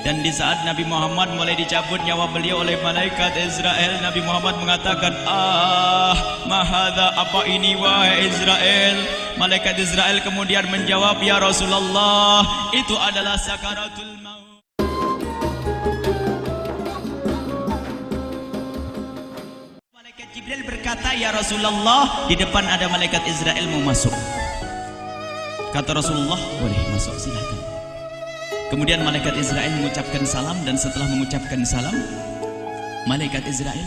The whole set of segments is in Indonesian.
Dan di saat Nabi Muhammad mulai dicabut nyawa beliau oleh malaikat Israel, Nabi Muhammad mengatakan, mahadha, apa ini wahai Israel? Malaikat Israel kemudian menjawab, ya Rasulullah, itu adalah sakaratul maut. Malaikat Jibril berkata, ya Rasulullah, di depan ada malaikat Israel mau masuk. Kata Rasulullah, boleh masuk, silakan. Kemudian malaikat Israel mengucapkan salam, dan setelah mengucapkan salam, malaikat Israel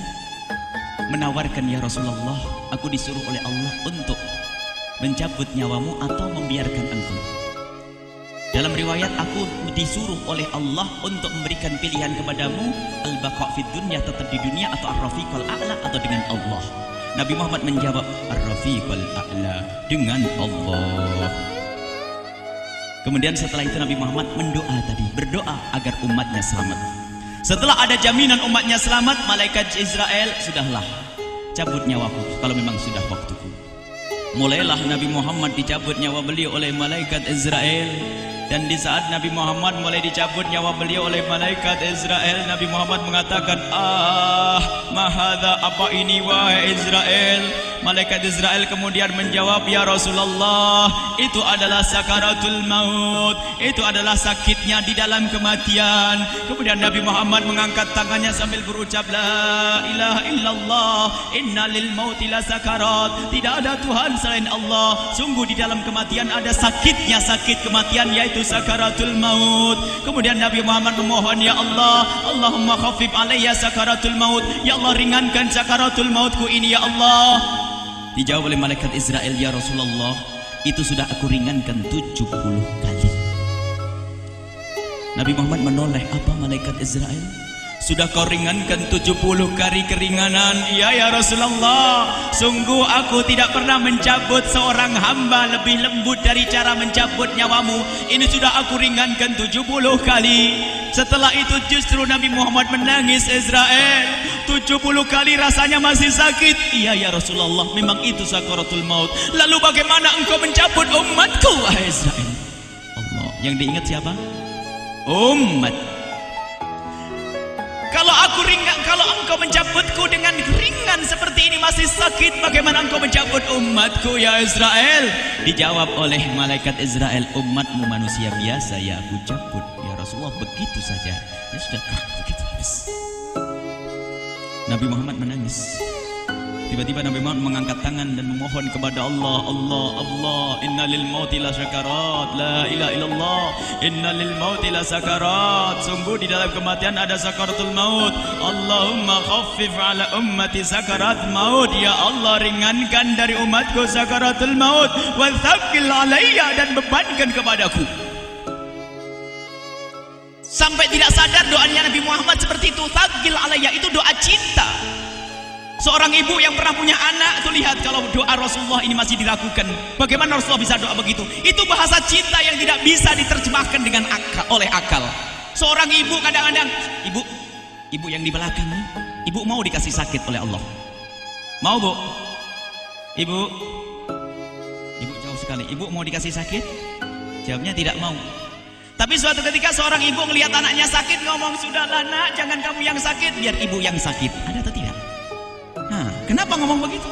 menawarkan, ya Rasulullah, aku disuruh oleh Allah untuk mencabut nyawamu atau membiarkan engkau. Dalam riwayat, aku disuruh oleh Allah untuk memberikan pilihan kepadamu, al-baqa' fid dunya, tetap di dunia, atau ar-rafiqal a'la, atau dengan Allah. Nabi Muhammad menjawab, ar-rafiqal a'la, dengan Allah. Kemudian setelah itu Nabi Muhammad berdoa agar umatnya selamat. Setelah ada jaminan umatnya selamat, malaikat Israel, sudahlah, cabut nyawaku kalau memang sudah waktuku. Mulailah Nabi Muhammad dicabut nyawa beliau oleh malaikat Israel. Dan di saat Nabi Muhammad mulai dicabut nyawa beliau oleh malaikat Israel, Nabi Muhammad mengatakan, mahadha, apa ini wahai Israel? Malaikat Israel kemudian menjawab, ya Rasulullah, itu adalah sakaratul maut, itu adalah sakitnya di dalam kematian. Kemudian Nabi Muhammad mengangkat tangannya sambil berucap, la ilaha illallah, inna lil mauti la sakarat, tidak ada Tuhan selain Allah, sungguh di dalam kematian ada sakitnya, sakit kematian, yaitu sakaratul maut. Kemudian Nabi Muhammad memohon, ya Allah, Allahumma khafif alayya sakaratul maut, ya Allah, ringankan sakaratul mautku ini, ya Allah. Dijawab oleh malaikat Israel, ya Rasulullah, itu sudah aku ringankan 70 kali. Nabi Muhammad menoleh, apa malaikat Israel? Sudah kau ringankan 70 kali keringanan? Iya ya Rasulullah, sungguh aku tidak pernah mencabut seorang hamba lebih lembut dari cara mencabut nyawamu. Ini sudah aku ringankan 70 kali. Setelah itu justru Nabi Muhammad menangis, Israel, 70 kali rasanya masih sakit. Iya ya Rasulullah, memang itu sakaratul maut. Lalu bagaimana engkau mencabut umatku, wahai Israel? Allah, yang diingat siapa? Umat. Kalau engkau mencabutku dengan ringan seperti ini masih sakit, bagaimana engkau mencabut umatku, ya Israel? Dijawab oleh malaikat Israel, umatmu manusia biasa, ya aku cabut. Ya Rasulullah, begitu saja. Ya sudah, begitu habis. Nabi Muhammad menangis. Tiba-tiba Nabi Muhammad mengangkat tangan dan memohon kepada Allah, Allah, inna lil mauti la sakarat, la ilaha illallah, inna lil mauti la sakarat, sungguh di dalam kematian ada sakaratul maut. Allahumma khaffif ala ummati sakarat maut, ya Allah, ringankan dari umatku sakaratul maut, wa thaqqil alayya, dan bebankan kepadaku. Sampai tidak sadar doanya Nabi Muhammad seperti itu, thaqqil alayya, itu doa cinta. Seorang ibu yang pernah punya anak itu, lihat kalau doa Rasulullah ini masih dilakukan. Bagaimana Rasulullah bisa doa begitu? Itu bahasa cinta yang tidak bisa diterjemahkan dengan oleh akal. Seorang ibu kadang-kadang, ibu yang di belakang, ibu mau dikasih sakit oleh Allah? Mau, Bu? Ibu jauh sekali. Ibu mau dikasih sakit? Jawabnya tidak mau. Tapi suatu ketika seorang ibu melihat anaknya sakit, ngomong, sudahlah nak, jangan kamu yang sakit, biar ibu yang sakit. Ada atau tidak? Kenapa ngomong begitu?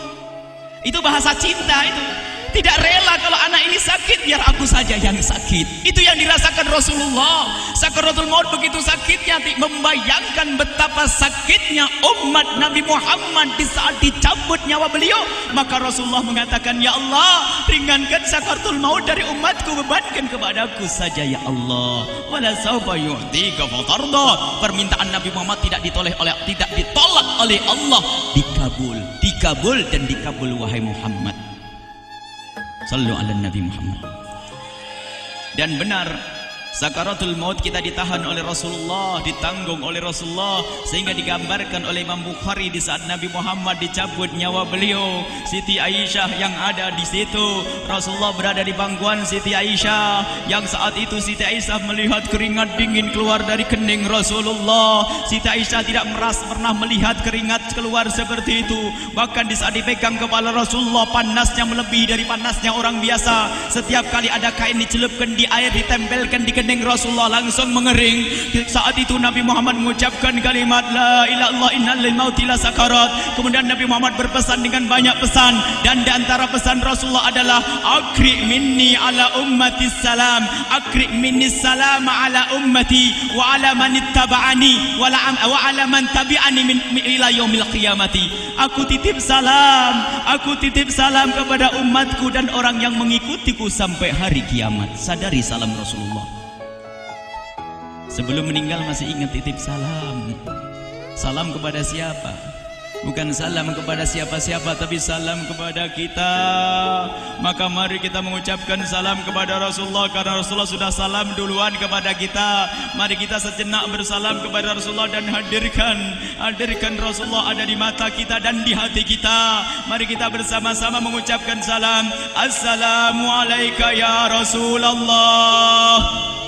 Itu bahasa cinta itu. Tidak rela kalau anak ini sakit, biar aku saja yang sakit. Itu yang dirasakan Rasulullah. Sakaratul maut begitu sakitnya, membayangkan betapa sakitnya umat Nabi Muhammad di saat dicabut nyawa beliau. Maka Rasulullah mengatakan, ya Allah, ringankan sakaratul maut dari umatku, bebankan kepadaku saja, ya Allah. Wala sawfa yu'tika fatarda. Permintaan Nabi Muhammad tidak ditolak oleh Allah, dikabul dan dikabul, wahai Muhammad. Sallu ala Nabi Muhammad. Dan benar, sakaratul maut kita ditahan oleh Rasulullah, ditanggung oleh Rasulullah, sehingga digambarkan oleh Imam Bukhari di saat Nabi Muhammad dicabut nyawa beliau, Siti Aisyah yang ada di situ. Rasulullah berada di pangkuan Siti Aisyah, yang saat itu Siti Aisyah melihat keringat dingin keluar dari kening Rasulullah. Siti Aisyah tidak pernah melihat keringat keluar seperti itu. Bahkan di saat dipegang kepala Rasulullah, panasnya melebihi dari panasnya orang biasa. Setiap kali ada kain dicelupkan di air, ditempelkan di kening Rasulullah langsung mengering. Saat itu Nabi Muhammad mengucapkan kalimat la ilaha illallah innal lil mauti lasakarat. Kemudian Nabi Muhammad berpesan dengan banyak pesan, dan di antara pesan Rasulullah adalah akri minni ala ummati salam, akri minni salam ala ummati wa ala man ittaba'ani wa ala man tabi'ani min ila yaumil qiyamati. Aku titip salam kepada umatku dan orang yang mengikutiku sampai hari kiamat. Sadari salam Rasulullah. Sebelum meninggal masih ingat titip salam. Salam kepada siapa? Bukan salam kepada siapa-siapa, tapi salam kepada kita. Maka mari kita mengucapkan salam kepada Rasulullah, karena Rasulullah sudah salam duluan kepada kita. Mari kita sejenak bersalam kepada Rasulullah dan hadirkan Rasulullah ada di mata kita dan di hati kita. Mari kita bersama-sama mengucapkan salam. Assalamualaikum ya Rasulullah.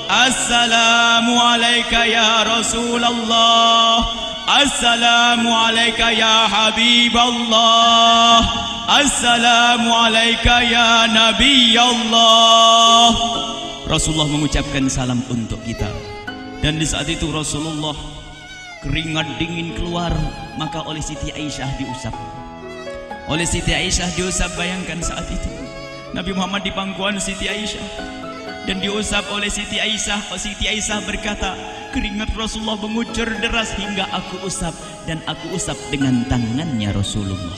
Assalamualaikum ya Rasulullah. Assalamualaikum ya Habiballah. Assalamualaikum ya Nabi Allah. Rasulullah mengucapkan salam untuk kita. Dan di saat itu Rasulullah keringat dingin keluar, maka oleh Siti Aisyah diusap. Oleh Siti Aisyah diusap, bayangkan saat itu Nabi Muhammad di pangkuan Siti Aisyah dan diusap oleh Siti Aisyah. Siti Aisyah berkata, keringat Rasulullah mengucur deras hingga aku usap, dan aku usap dengan tangannya Rasulullah.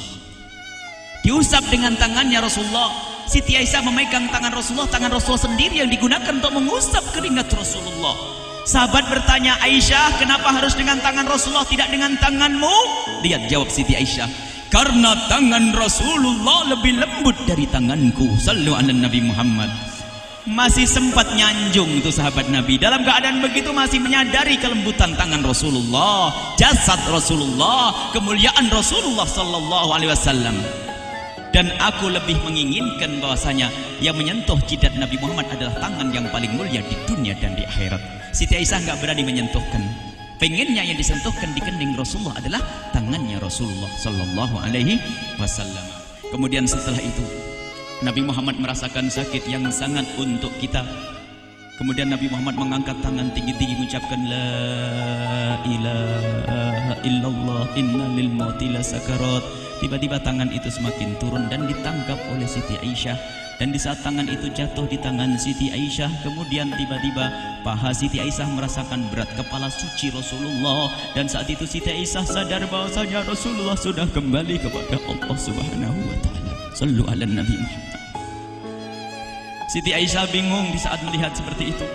Diusap dengan tangannya Rasulullah. Siti Aisyah memegang tangan Rasulullah sendiri yang digunakan untuk mengusap keringat Rasulullah. Sahabat bertanya, Aisyah, kenapa harus dengan tangan Rasulullah tidak dengan tanganmu? Lihat jawab Siti Aisyah, karena tangan Rasulullah lebih lembut dari tanganku. Sallu ala Nabi Muhammad. Masih sempat nyanjung itu sahabat Nabi. Dalam keadaan begitu masih menyadari kelembutan tangan Rasulullah, jasad Rasulullah, kemuliaan Rasulullah sallallahu alaihi wasallam. Dan aku lebih menginginkan bahwasanya yang menyentuh jidat Nabi Muhammad adalah tangan yang paling mulia di dunia dan di akhirat. Siti Aisyah enggak berani menyentuhkan. Pengennya yang disentuhkan di kening Rasulullah adalah tangannya Rasulullah sallallahu alaihi wasallam. Kemudian setelah itu Nabi Muhammad merasakan sakit yang sangat untuk kita. Kemudian Nabi Muhammad mengangkat tangan tinggi-tinggi mengucapkan la ilaha illallah inna lil mauti lasakarat. Tiba-tiba tangan itu semakin turun dan ditangkap oleh Siti Aisyah. Dan di saat tangan itu jatuh di tangan Siti Aisyah, kemudian tiba-tiba paha Siti Aisyah merasakan berat kepala suci Rasulullah. Dan saat itu Siti Aisyah sadar bahwasanya Rasulullah sudah kembali kepada Allah Subhanahu wa taala. Sallu ala Nabi Muhammad. Siti Aisyah bingung di saat melihat seperti itu.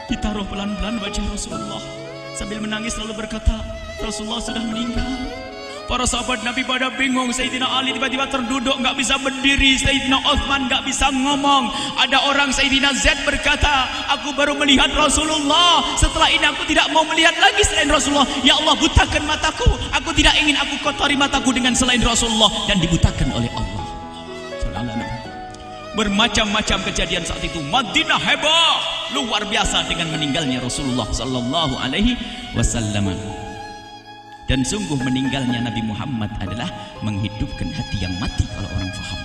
Ditaruh pelan-pelan wajah Rasulullah, sambil menangis lalu berkata, Rasulullah sudah meninggal. Para sahabat Nabi pada bingung. Sayyidina Ali tiba-tiba terduduk, nggak bisa berdiri. Sayyidina Uthman nggak bisa ngomong. Ada orang Sayyidina Zaid berkata, aku baru melihat Rasulullah. Setelah ini aku tidak mau melihat lagi selain Rasulullah. Ya Allah, butakan mataku. Aku tidak ingin aku kotori mataku dengan selain Rasulullah. Dan dibutakan oleh Allah. Bermacam-macam kejadian saat itu. Madinah heboh luar biasa dengan meninggalnya Rasulullah sallallahu alaihi wasallam. Dan sungguh meninggalnya Nabi Muhammad adalah menghidupkan hati yang mati kalau orang faham.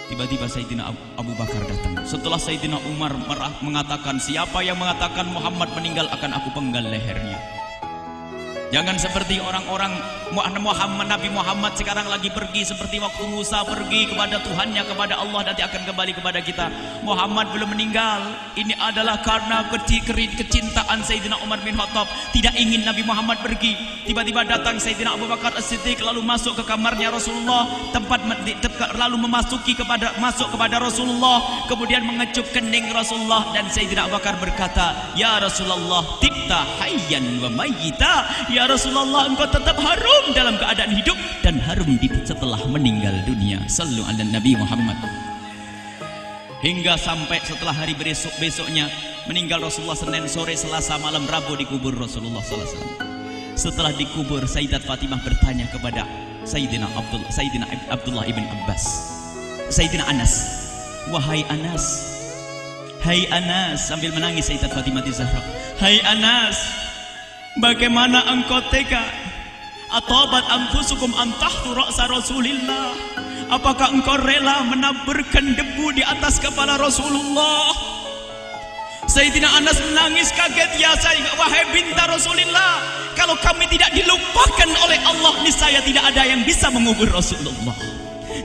Tiba-tiba Sayyidina Abu Bakar datang. Setelah Sayyidina Umar mengatakan, siapa yang mengatakan Muhammad meninggal akan aku penggal lehernya. Jangan seperti orang-orang Nabi Muhammad sekarang lagi pergi seperti waktu Musa pergi kepada Tuhannya, kepada Allah, nanti akan kembali kepada kita. Muhammad belum meninggal. Ini adalah karena kecintaan Sayyidina Umar bin Khattab, tidak ingin Nabi Muhammad pergi. Tiba-tiba datang Sayyidina Abu Bakar As-Siddiq lalu masuk ke kamarnya Rasulullah, lalu masuk kepada Rasulullah, kemudian mengecup kening Rasulullah. Dan Sayyidina Abu Bakar berkata, ya Rasulullah, tibta hayyan wa mayyita. Ya Rasulullah, engkau tetap harum dalam keadaan hidup dan harum setelah meninggal dunia. Sallu ala Nabi Muhammad. Hingga sampai setelah hari besoknya meninggal Rasulullah, Senin sore, Selasa malam, Rabu dikubur Rasulullah sallallahu alaihi wasallam. Setelah dikubur, Sayyidat Fatimah bertanya kepada Sayyidina Abdullah ibn Abbas, Sayyidina Anas, wahai Anas, hai Anas, sambil menangis Sayyidat Fatimah Zahra, hai Anas, bagaimana engkau tega? Atabat anfusukum antahtu ra'sa Rasulillah. Apakah engkau rela menaburkan debu di atas kepala Rasulullah? Sayyidina Anas menangis kaget, ya wahai binta Rasulullah, kalau kami tidak dilupakan oleh Allah, niscaya tidak ada yang bisa mengubur Rasulullah.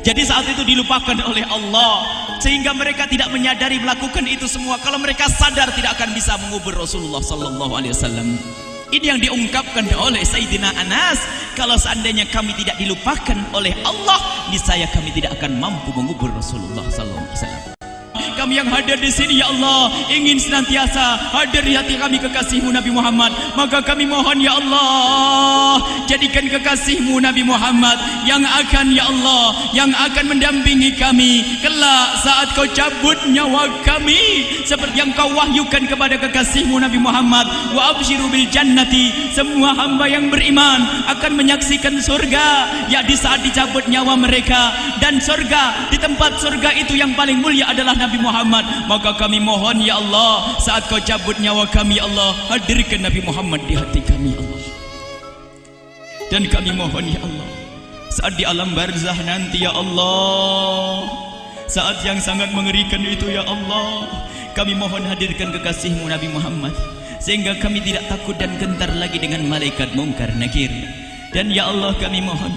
Jadi saat itu dilupakan oleh Allah, sehingga mereka tidak menyadari melakukan itu semua. Kalau mereka sadar, tidak akan bisa mengubur Rasulullah sallallahu alaihi wasallam. Ini yang diungkapkan oleh Sayyidina Anas, kalau seandainya kami tidak dilupakan oleh Allah, niscaya kami tidak akan mampu mengubur Rasulullah sallallahu alaihi wasallam. Kami yang hadir di sini, ya Allah, ingin senantiasa hadir di hati kami kekasih-Mu Nabi Muhammad. Maka kami mohon, ya Allah, jadikan kekasih-Mu Nabi Muhammad yang akan, ya Allah, yang akan mendampingi kami kelak saat Kau cabut nyawa kami, seperti yang Kau wahyukan kepada kekasih-Mu Nabi Muhammad. Wa absyiru bil jannati, semua hamba yang beriman akan menyaksikan surga, ya di saat dicabut nyawa mereka. Dan surga, di tempat surga itu yang paling mulia adalah Nabi Muhammad. Maka kami mohon, ya Allah, saat Kau cabut nyawa kami, ya Allah, hadirkan Nabi Muhammad di hati kami, ya Allah. Dan kami mohon, ya Allah, saat di alam barzah nanti, ya Allah, saat yang sangat mengerikan itu, ya Allah, kami mohon hadirkan kekasih-Mu Nabi Muhammad, sehingga kami tidak takut dan gentar lagi dengan malaikat mungkar nakir. Dan ya Allah, kami mohon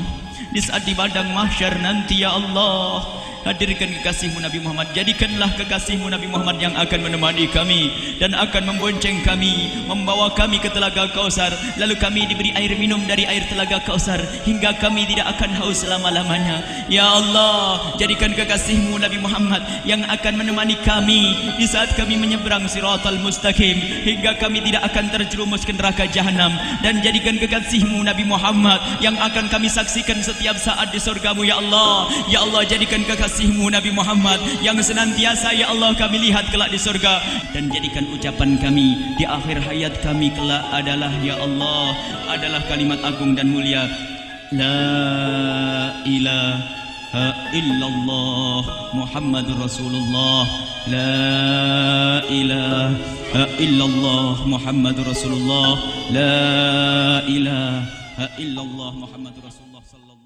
di saat di padang mahsyar nanti, ya Allah, hadirkan kekasih-Mu Nabi Muhammad. Jadikanlah kekasih-Mu Nabi Muhammad yang akan menemani kami dan akan membonceng kami, membawa kami ke telaga Kausar. Lalu kami diberi air minum dari air telaga Kausar hingga kami tidak akan haus selama-lamanya. Ya Allah, jadikan kekasih-Mu Nabi Muhammad yang akan menemani kami di saat kami menyeberang Siratal Mustaqim hingga kami tidak akan terjerumus ke neraka Jahanam. Dan jadikan kekasih-Mu Nabi Muhammad yang akan kami saksikan setiap saat di surga-Mu, ya Allah. Ya Allah, jadikan kekasih-Mu Nabi Muhammad yang senantiasa, ya Allah, kami lihat kelak di surga. Dan jadikan ucapan kami di akhir hayat kami kelak adalah, ya Allah, adalah kalimat agung dan mulia, La ilaha illallah Muhammadur Rasulullah. La ilaha illallah Muhammadur Rasulullah. La ilaha illallah Muhammadur Rasulullah sallallahu